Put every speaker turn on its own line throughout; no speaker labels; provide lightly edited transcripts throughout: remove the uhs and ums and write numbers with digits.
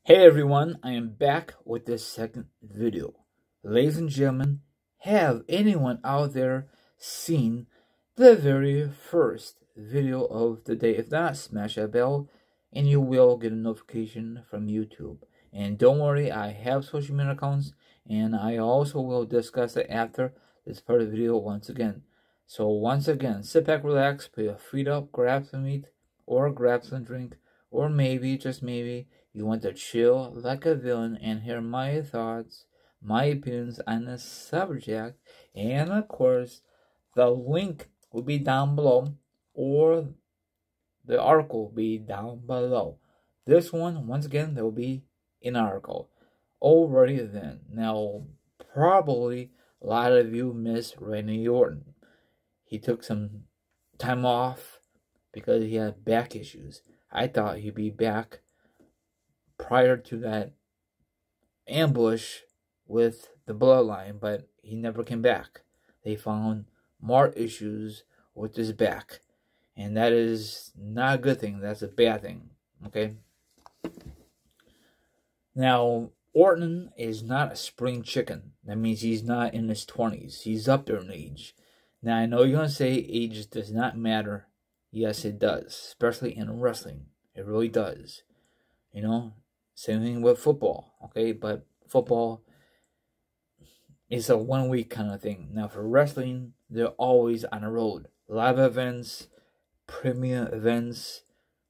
Hey everyone, I am back with this second video. Ladies and gentlemen, have anyone out there seen the very first video of the day? If not, smash that bell and you will get a notification from YouTube. And don't worry, I have social media accounts and I also will discuss it after this part of the video once again. So once again, sit back, relax, put your feet up, grab some meat or grab some drink, or maybe, just maybe, you want to chill like a villain and hear my thoughts, my opinions on the subject, and of course, the link will be down below, or the article will be down below. This one, once again, there will be an article. Alrighty then. Now, probably a lot of you miss Randy Orton. He took some time off because he had back issues. I thought he'd be back prior to that ambush with the bloodline, but he never came back. They found more issues with his back, and that is not a good thing. That's a bad thing. Okay. Now, Orton is not a spring chicken. That means he's not in his 20s. He's up there in age. Now, I know you're going to say age does not matter. Yes, it does, especially in wrestling. It really does. You know, same thing with football, okay? But football is a 1 week kind of thing. Now, for wrestling, they're always on the road. Live events, premium events,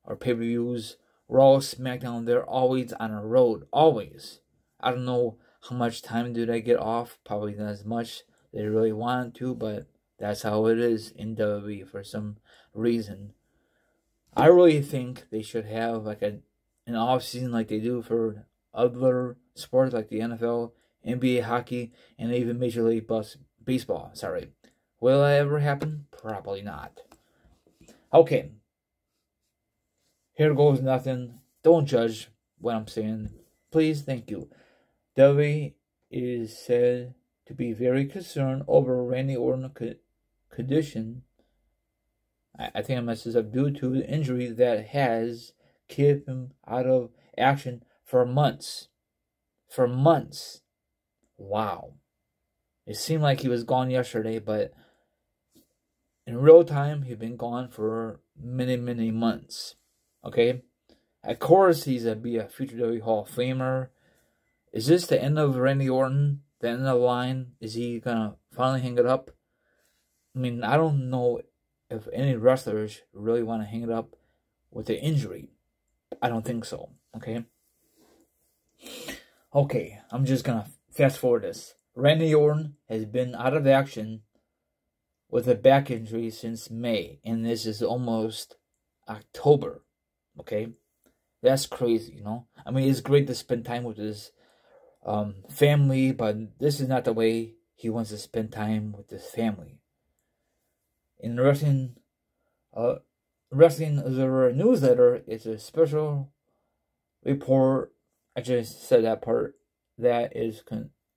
or pay-per-views, Raw, SmackDown, they're always on the road. Always. I don't know how much time do they get off. Probably not as much they really want to, but that's how it is in WWE for some reason. I really think they should have like an off season like they do for other sports like the NFL, NBA hockey, and even Major League Baseball. Sorry. Will that ever happen? Probably not. Okay. Here goes nothing. Don't judge what I'm saying. Please, thank you. WWE is said to be very concerned over Randy Orton's condition. I think I messed this up, due to the injury that has kept him out of action for months. For months. Wow. It seemed like he was gone yesterday, but in real time, he's been gone for many, many months. Okay? Of course, he's going to be a future WWE Hall of Famer. Is this the end of Randy Orton? The end of the line? Is he going to finally hang it up? I mean, I don't know if any wrestlers really want to hang it up with the injury. I don't think so. Okay? Okay, I'm just going to fast forward this. Randy Orton has been out of action with a back injury since May, and this is almost October. Okay? That's crazy, you know? I mean, it's great to spend time with his family, but this is not the way he wants to spend time with his family. In Wrestling Observer newsletter, it's a special report. I just said that part. That is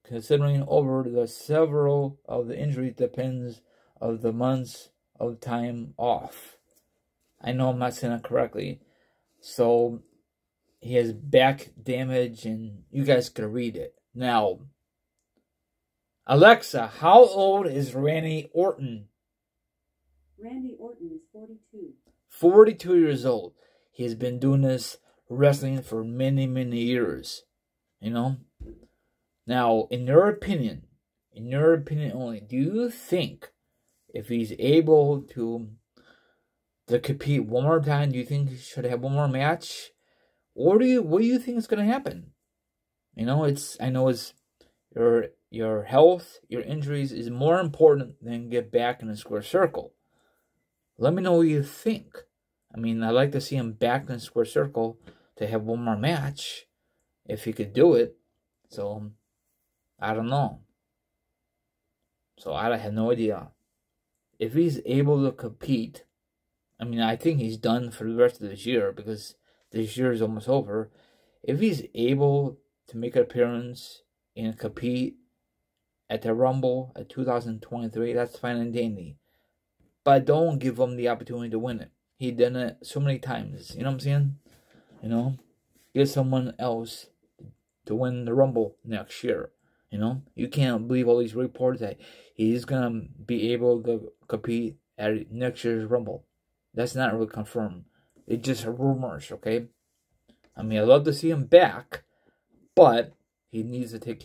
considering over the several of the injuries depends of the months of time off. I know I'm not saying it correctly. So he has back damage, and you guys can read it. Now, Alexa, how old is Randy Orton?
Randy Orton is 42.
42 years old. He has been doing this wrestling for many, many years. You know? Now, in your opinion only, do you think if he's able to compete one more time, do you think he should have one more match? Or what do you think is going to happen? You know, I know it's your health, your injuries is more important than get back in the square circle. Let me know what you think. I mean, I'd like to see him back in the square circle to have one more match, if he could do it. So, I don't know. So, I have no idea. If he's able to compete, I mean, I think he's done for the rest of this year, because this year is almost over. If he's able to make an appearance and compete at the Rumble at 2023, that's fine and dandy. But don't give him the opportunity to win it. He done it so many times. You know what I'm saying? You know? get someone else to win the Rumble next year. You know, you can't believe all these reports that he's gonna be able to compete at next year's Rumble. That's not really confirmed. It's just rumors, okay? I mean, I'd love to see him back, but he needs to take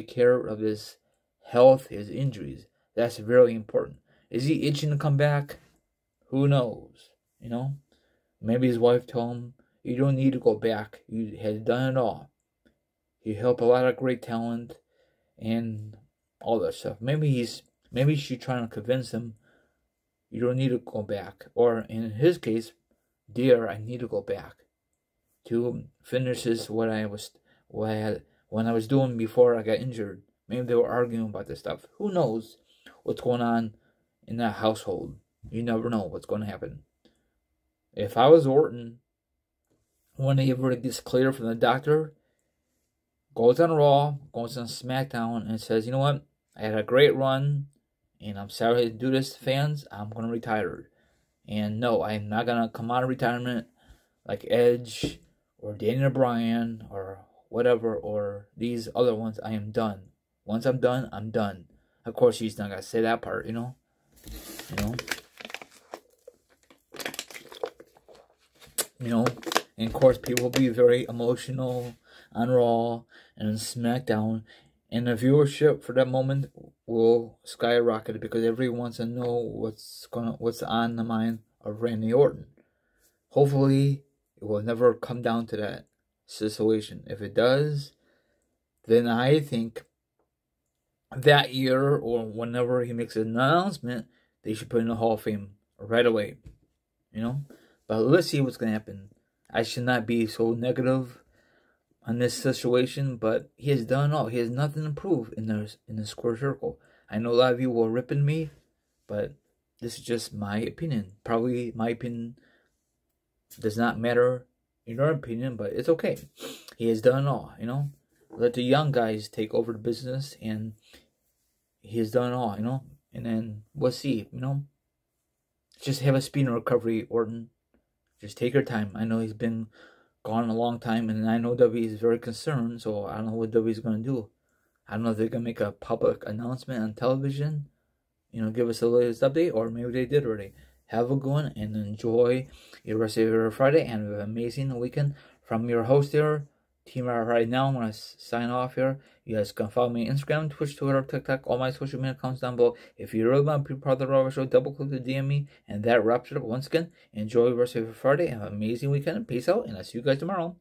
care of his health, his injuries. That's very important. Is he itching to come back? Who knows? You know, maybe his wife told him, "You don't need to go back. You had done it all. You helped a lot of great talent and all that stuff." Maybe she's trying to convince him, "You don't need to go back." Or in his case, "Dear, I need to go back to finish this when I was doing before I got injured." Maybe they were arguing about this stuff. Who knows what's going on in that household? You never know what's going to happen. If I was Orton, whenever it gets clear from the doctor, goes on Raw, goes on SmackDown, and says, "You know what? I had a great run, and I'm sorry to do this to fans. I'm going to retire. And no, I'm not going to come out of retirement like Edge or Daniel Bryan or whatever, or these other ones. I am done. Once I'm done, I'm done." Of course, he's not going to say that part, you know. And of course, people will be very emotional on Raw and on SmackDown, and the viewership for that moment will skyrocket because everyone wants to know what's on the mind of Randy Orton. Hopefully, it will never come down to that situation. If it does, then I think that year or whenever he makes an announcement, they should put in the Hall of Fame right away. But let's see what's going to happen. I should not be so negative on this situation, but he has done all. He has nothing to prove in the square circle. I know a lot of you will rip in me, but this is just my opinion. Probably my opinion does not matter in your opinion, but it's okay. He has done all, Let the young guys take over the business, and he has done all, And then we'll see, Just have a speedy recovery, Orton. Just take your time. I know he's been gone a long time, and I know WWE is very concerned, so I don't know what WWE is going to do. I don't know if they're going to make a public announcement on television, give us the latest update, or maybe they did already. Have a good one, and enjoy your rest of your Friday, and have an amazing weekend. From your host here, Team right now, I'm going to sign off here. You guys can follow me on Instagram, Twitch, Twitter, TikTok, all my social media accounts down below. If you really want to be part of the Raw Show, double click to DM me. And that wraps it up once again. Enjoy the rest of your Friday. Have an amazing weekend. Peace out. And I'll see you guys tomorrow.